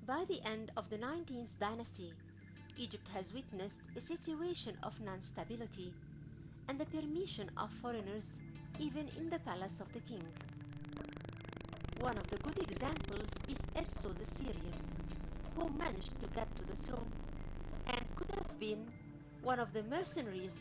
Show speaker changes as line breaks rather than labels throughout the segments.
By the end of the 19th dynasty, Egypt has witnessed a situation of non-stability and the permission of foreigners even in the palace of the king. One of the good examples is Erso the Syrian, who managed to get to the throne and could have been one of the mercenaries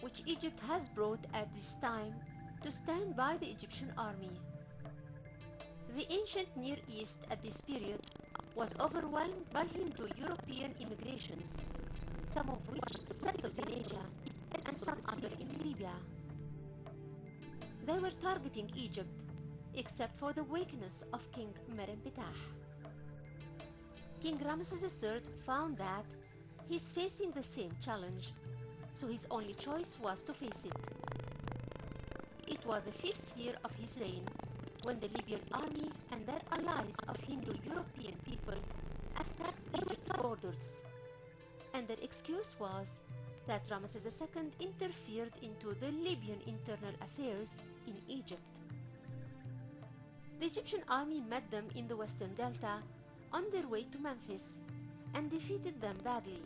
which Egypt has brought at this time to stand by the Egyptian army. The ancient Near East at this period was overwhelmed by Hindu-European immigrations, some of which settled in Asia and some other in Libya. They were targeting Egypt except for the weakness of King Merenptah. King Ramses III found that he's facing the same challenge, so his only choice was to face it. It was the 5th year of his reign when the Libyan army and their allies of Hindu-European people attacked Egypt's borders, and their excuse was that Ramses II interfered into the Libyan internal affairs in Egypt. The Egyptian army met them in the western delta on their way to Memphis and defeated them badly.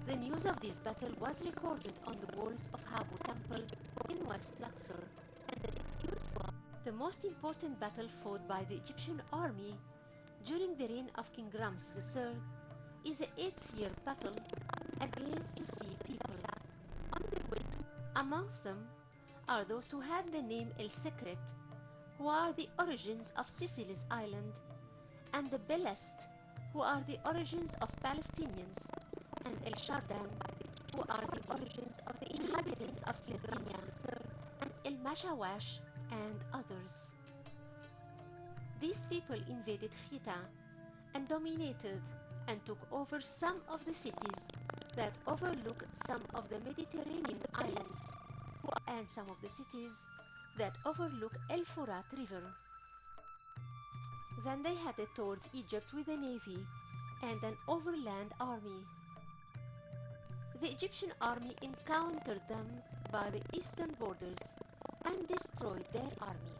The news of this battle was recorded on the walls of Habu Temple in West Luxor, and the excuse was the most important battle fought by the Egyptian army during the reign of King Ramses III is the 8th year battle against the Sea people on their way to. Amongst them are those who had the name El Sekret, who are the origins of Sicily's island, and the Belest, who are the origins of Palestinians, and El Shardan, who are the origins of the inhabitants of Sardinia, and El Mashawash, and others. These people invaded Khita and dominated and took over some of the cities that overlook some of the Mediterranean islands and some of the cities that overlook El Furat River. Then they headed towards Egypt with a navy and an overland army. The Egyptian army encountered them by the eastern borders and destroyed their army.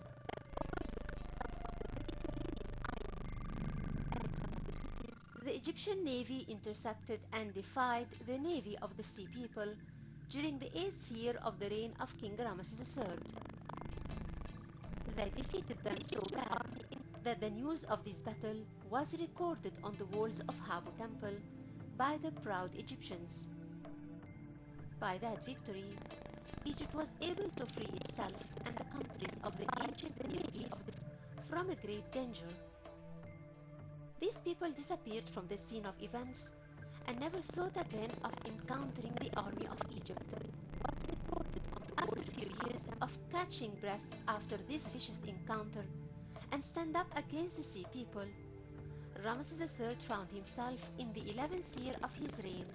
The Egyptian navy intercepted and defied the navy of the Sea people during the 8th year of the reign of King Ramses III. They defeated them so bad that the news of this battle was recorded on the walls of Habu Temple by the proud Egyptians. By that victory, Egypt was able to free itself and the countries of the ancient Near East from a great danger. These people disappeared from the scene of events and never thought again of encountering the army of Egypt. After a few years of catching breath after this vicious encounter and stand up against the Sea people, Ramses III found himself in the 11th year of his reign,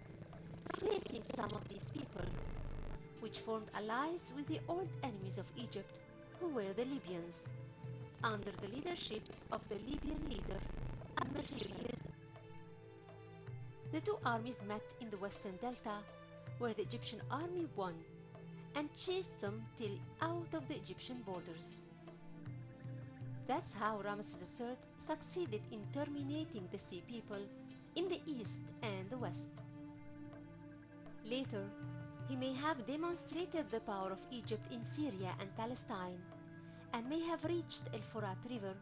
facing some of these people, which formed allies with the old enemies of Egypt, who were the Libyans, under the leadership of the Libyan leader, Al-Majid. The two armies met in the western delta, where the Egyptian army won and chased them till out of the Egyptian borders. That's how Ramses III succeeded in terminating the Sea people in the east and the west. Later, he may have demonstrated the power of Egypt in Syria and Palestine, and may have reached El Furat River,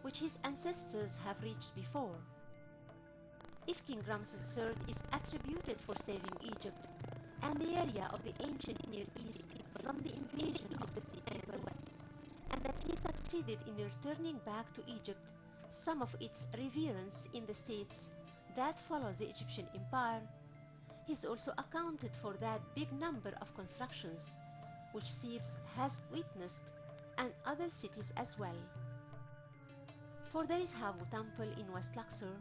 which his ancestors have reached before. If King Ramses III is attributed for saving Egypt and the area of the ancient Near East from the invasion of the Sea people, and that he succeeded in returning back to Egypt some of its reverence in the states that follow the Egyptian empire, he is also accounted for that big number of constructions which Thebes has witnessed, and other cities as well. For there is Habu Temple in West Luxor,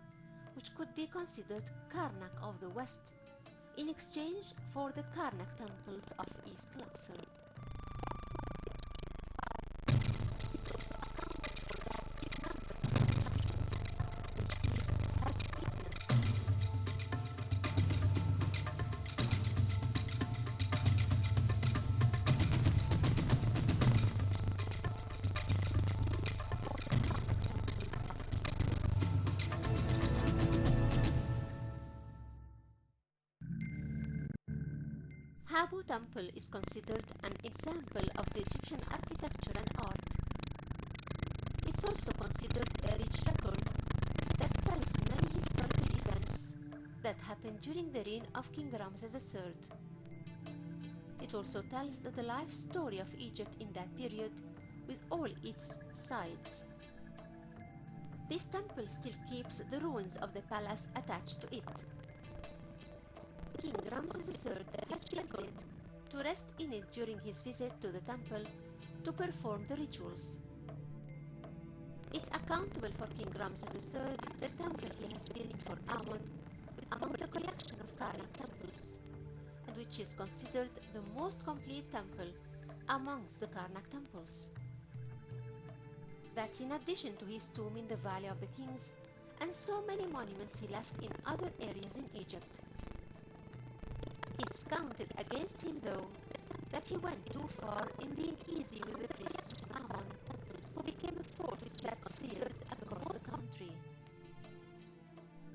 which could be considered Karnak of the West, in exchange for the Karnak temples of East Luxor. Abu Temple is considered an example of the Egyptian architecture and art. It's also considered a rich record that tells many historical events that happened during the reign of King Ramses III. It also tells the life story of Egypt in that period with all its sides. This temple still keeps the ruins of the palace attached to it. King Ramses III has planned to rest in it during his visit to the temple to perform the rituals. It's accountable for King Ramses III, the temple he has built for Amun, among the collection of Karnak temples, and which is considered the most complete temple amongst the Karnak temples. That's in addition to his tomb in the Valley of the Kings and so many monuments he left in other areas in Egypt. It's counted against him, though, that he went too far in being easy with the priests of Amun, who became a force that appeared across the country.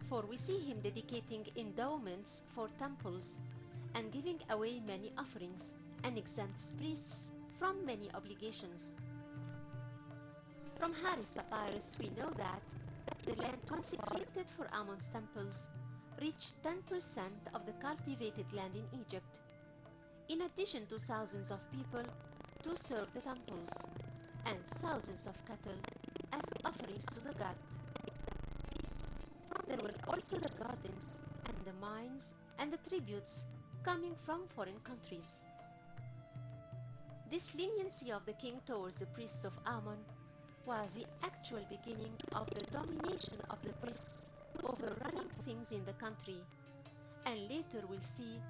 For we see him dedicating endowments for temples and giving away many offerings and exempts priests from many obligations. From Harris Papyrus we know that the land consecrated for Amun's temples reached 10% of the cultivated land in Egypt, in addition to thousands of people to serve the temples, and thousands of cattle as offerings to the god. There were also the gardens and the mines and the tributes coming from foreign countries. This leniency of the king towards the priests of Amun was the actual beginning of the domination of the priests over running things in the country, and later we'll see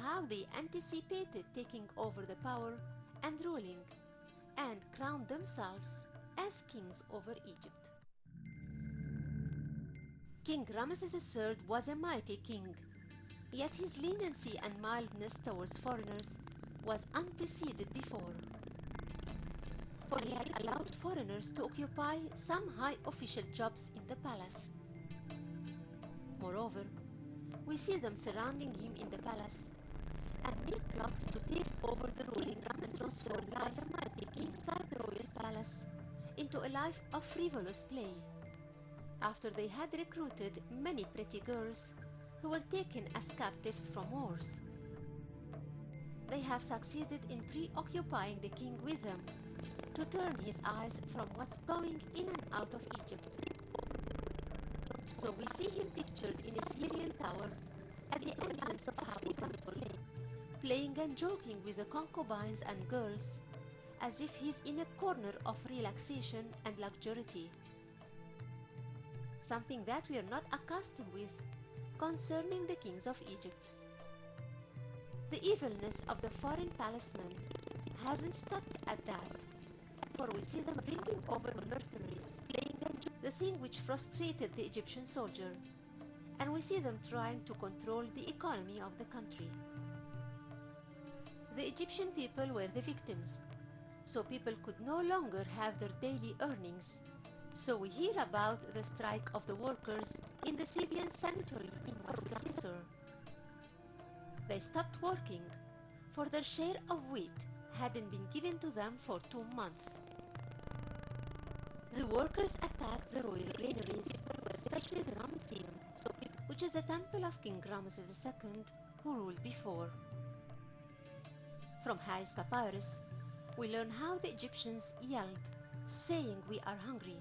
how they anticipated taking over the power and ruling, and crowned themselves as kings over Egypt. King Ramses III was a mighty king, yet his leniency and mildness towards foreigners was unprecedented before. For he had allowed foreigners to occupy some high official jobs in the palace. Moreover, we see them surrounding him in the palace and make plots to take over the ruling and transform life inside the royal palace into a life of frivolous play, after they had recruited many pretty girls who were taken as captives from wars. They have succeeded in preoccupying the king with them to turn his eyes from what's going in and out of Egypt. So we see him pictured in a Syrian tower at the entrance of Abu Temple, playing and joking with the concubines and girls as if he's in a corner of relaxation and luxury. Something that we are not accustomed with concerning the kings of Egypt. The evilness of the foreign palacemen hasn't stopped at that, for we see them bringing over mercenaries, playing the thing which frustrated the Egyptian soldier, and we see them trying to control the economy of the country. The Egyptian people were the victims, so people could no longer have their daily earnings. So we hear about the strike of the workers in the Theban sanctuary in Luxor. They stopped working, for their share of wheat hadn't been given to them for 2 months. The workers attacked the royal granaries, especially the Ramesseum, which is the temple of King Ramses II, who ruled before. From Harris Papyrus, we learn how the Egyptians yelled, saying, "We are hungry."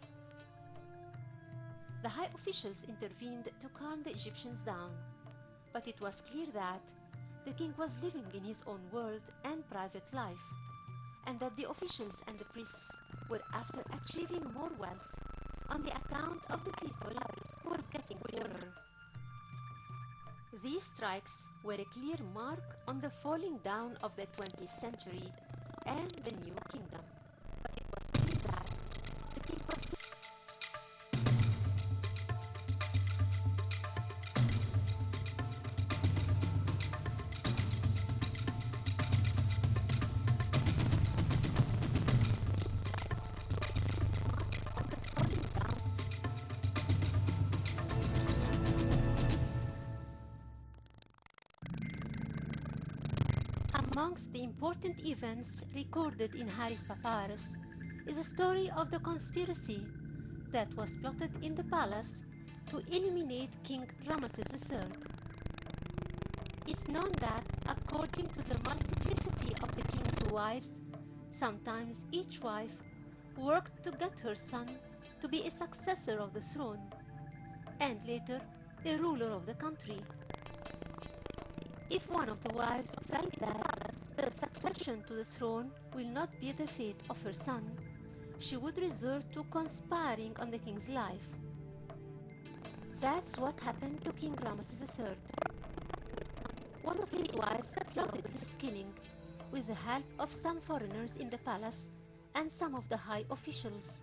The high officials intervened to calm the Egyptians down, but it was clear that the king was living in his own world and private life, and that the officials and the priests were after achieving more wealth on the account of the people who were getting poorer. These strikes were a clear mark on the falling down of the 20th century and the new kingdom. But it was clear that the king was important events recorded in Harris Papyrus is a story of the conspiracy that was plotted in the palace to eliminate King Ramesses III. It's known that, according to the multiplicity of the king's wives, sometimes each wife worked to get her son to be a successor of the throne, and later a ruler of the country. If one of the wives felt that the succession to the throne will not be the fate of her son, she would resort to conspiring on the king's life. That's what happened to King Ramesses III. One of his wives plotted his killing with the help of some foreigners in the palace and some of the high officials.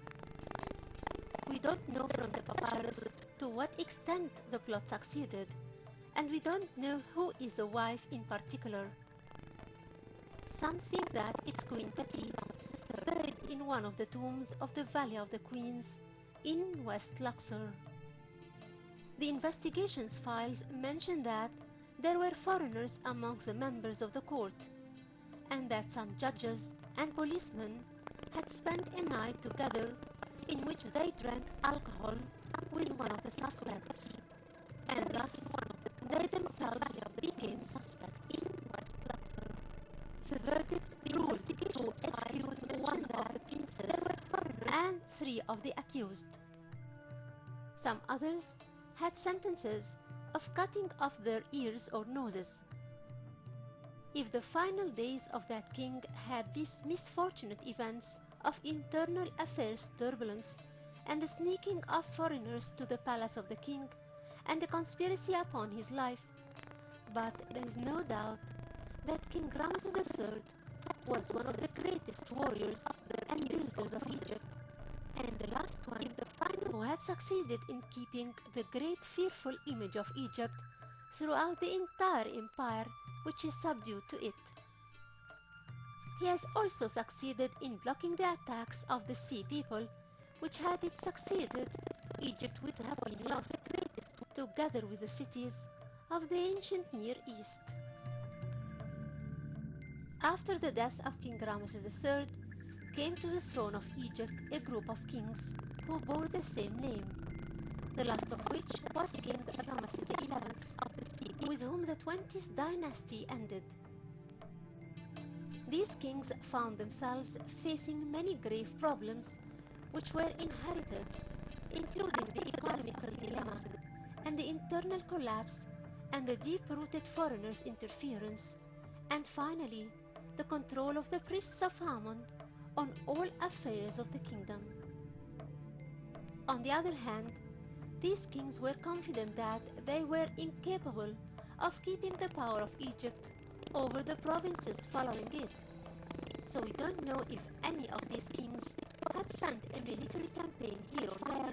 We don't know from the papyrus to what extent the plot succeeded, and we don't know who is the wife in particular. Some think that it's Queen Tati, buried in one of the tombs of the Valley of the Queens in West Luxor. The investigations files mention that there were foreigners amongst the members of the court, and that some judges and policemen had spent a night together in which they drank alcohol with one of the suspects, and thus they themselves became suspects. The verdict ruled to execute one of the princes and 3 of the accused. Some others had sentences of cutting off their ears or noses. If the final days of that king had these misfortunate events of internal affairs turbulence and the sneaking of foreigners to the palace of the king and the conspiracy upon his life, but there is no doubt that King Ramesses III was one of the greatest warriors and builders of Egypt, and the last one, the final, who had succeeded in keeping the great fearful image of Egypt throughout the entire empire which is subdued to it. He has also succeeded in blocking the attacks of the sea people, which had it succeeded, Egypt would have been lost together with the cities of the ancient Near East. After the death of King Ramesses III, came to the throne of Egypt a group of kings who bore the same name, the last of which was King Ramesses XI of the sea, with whom the 20th dynasty ended. These kings found themselves facing many grave problems which were inherited, including the economical dilemma and the internal collapse and the deep-rooted foreigners' interference, and finally the control of the priests of Amun on all affairs of the kingdom. On the other hand, these kings were confident that they were incapable of keeping the power of Egypt over the provinces following it. So we don't know if any of these kings had sent a military campaign here or there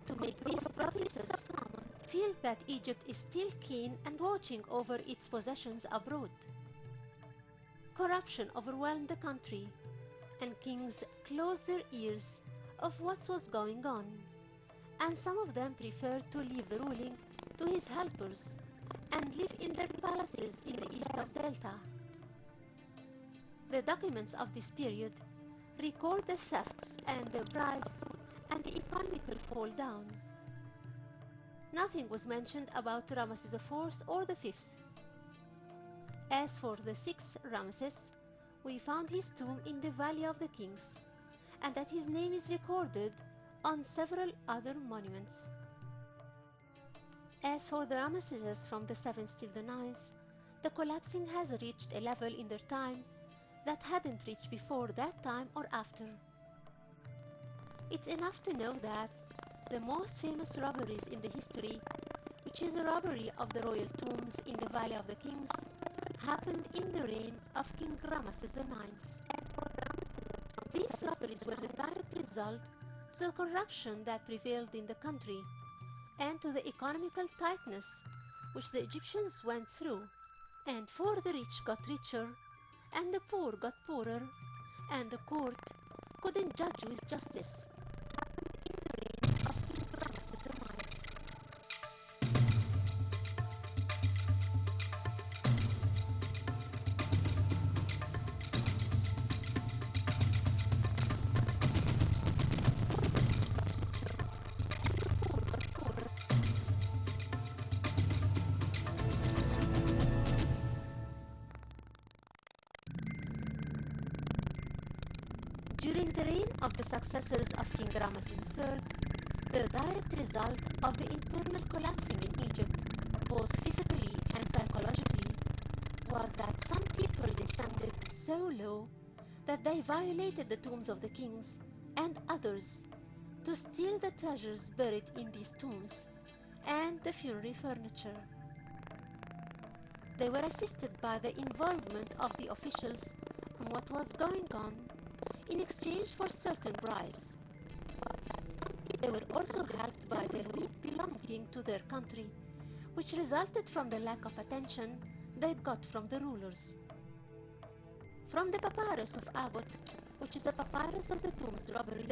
to make these provinces feel that Egypt is still keen and watching over its possessions abroad. Corruption overwhelmed the country, and kings closed their ears of what was going on, and some of them preferred to leave the ruling to his helpers and live in their palaces in the east of Delta. The documents of this period record the thefts and the bribes and the economical fall down. Nothing was mentioned about Ramesses IV or the Fifth. As for the 6th Ramesses, we found his tomb in the Valley of the Kings, and that his name is recorded on several other monuments. As for the Ramesses from the 7th till the 9th, the collapsing has reached a level in their time that hadn't reached before that time or after. It's enough to know that the most famous robberies in the history, which is the robbery of the royal tombs in the Valley of the Kings, happened in the reign of King Ramesses IX. These robberies were the direct result to the corruption that prevailed in the country and to the economical tightness which the Egyptians went through, and for the rich got richer and the poor got poorer, and the court couldn't judge with justice. During the reign of the successors of King Ramesses III, the direct result of the internal collapsing in Egypt, both physically and psychologically, was that some people descended so low that they violated the tombs of the kings and others to steal the treasures buried in these tombs and the funerary furniture. They were assisted by the involvement of the officials in what was going on in exchange for certain bribes. They were also helped by their weak belonging to their country, which resulted from the lack of attention they got from the rulers. From the papyrus of Abbot, which is a papyrus of the tombs robbery,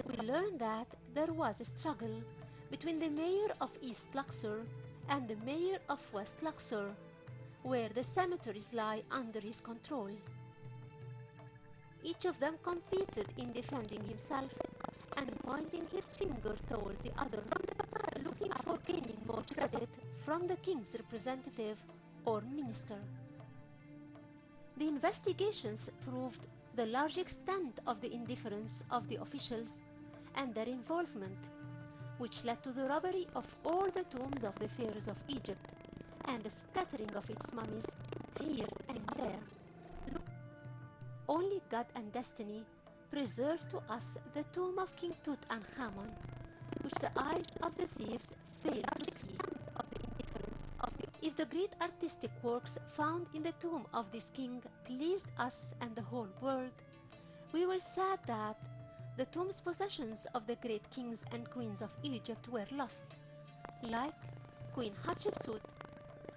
we learn that there was a struggle between the mayor of East Luxor and the mayor of West Luxor, where the cemeteries lie under his control. Each of them competed in defending himself and pointing his finger towards the other, looking for gaining more credit from the king's representative or minister. The investigations proved the large extent of the indifference of the officials and their involvement, which led to the robbery of all the tombs of the pharaohs of Egypt and the scattering of its mummies here and there. Only God and destiny preserved to us the tomb of King Tutankhamun, which the eyes of the thieves failed to see. If the great artistic works found in the tomb of this king pleased us and the whole world, we were sad that the tomb's possessions of the great kings and queens of Egypt were lost, like Queen Hatshepsut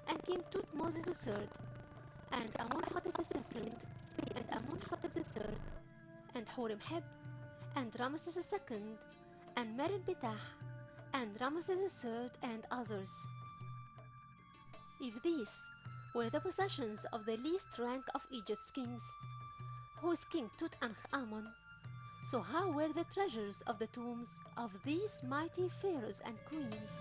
and King Thutmose III, and Amunhotep II, and Amunhotep III, and Horemheb, and Ramesses II, and Merenptah, and Ramesses III, and others. If these were the possessions of the least rank of Egypt's kings, who is King Tutankhamun, so how were the treasures of the tombs of these mighty pharaohs and queens?